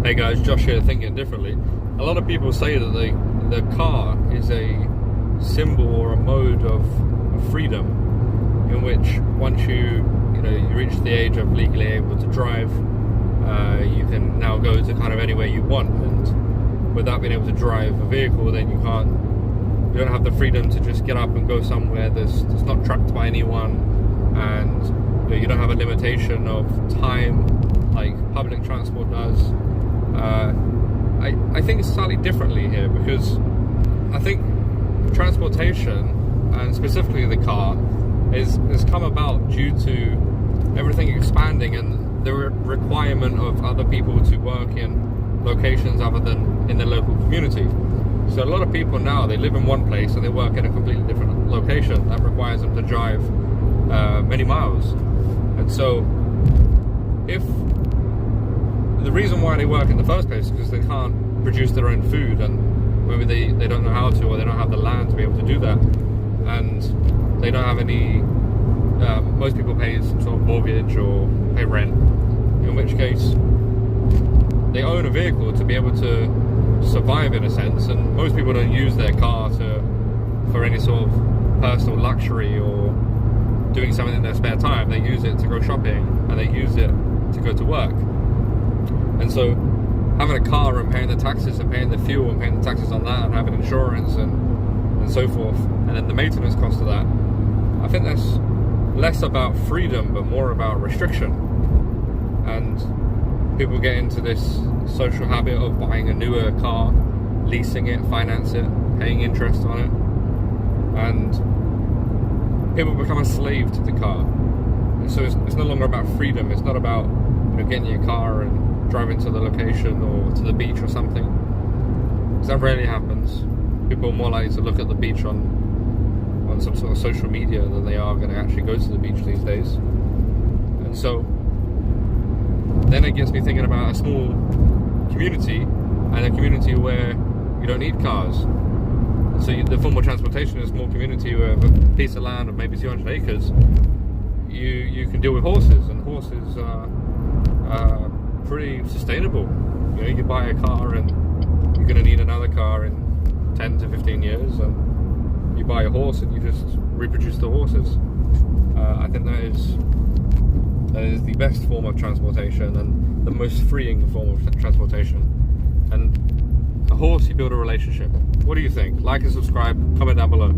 Hey guys, Josh here, thinking differently. A lot of people say that the car is a symbol or a mode of freedom, in which once you reach the age of legally able to drive, you can now go to kind of anywhere you want. And without being able to drive a vehicle, then you don't have the freedom to just get up and go somewhere that's not tracked by anyone, and you don't have a limitation of time like public transport does. I think it's slightly differently here, because I think transportation, and specifically the car, has come about due to everything expanding and the requirement of other people to work in locations other than in their local community. So a lot of people now, they live in one place and they work in a completely different location that requires them to drive many miles. And so if the reason why they work in the first place is because they can't produce their own food, and maybe they don't know how to, or they don't have the land to be able to do that, and they don't have any, most people pay some sort of mortgage or pay rent, in which case they own a vehicle to be able to survive in a sense. And most people don't use their car for any sort of personal luxury or doing something in their spare time. They use it to go shopping, and they use it to go to work. And so having a car and paying the taxes and paying the fuel and paying the taxes on that and having insurance and so forth, and then the maintenance cost of that, I think that's less about freedom but more about restriction. And people get into this social habit of buying a newer car, leasing it, finance it, paying interest on it, and people become a slave to the car. And so it's no longer about freedom. It's not about getting your car and driving to the location or to the beach or something, because that rarely happens. People are more likely to look at the beach on some sort of social media than they are going to actually go to the beach these days. And so then it gets me thinking about a small community, and a community where you don't need cars. And so the form of transportation is a small community with a piece of land of maybe 200 acres. You can deal with horses, and horses are pretty sustainable. You buy a car and you're going to need another car in 10 to 15 years, and you buy a horse and you just reproduce the horses. I think that is the best form of transportation and the most freeing form of transportation. And a horse, you build a relationship. What do you think? Like and subscribe, comment down below.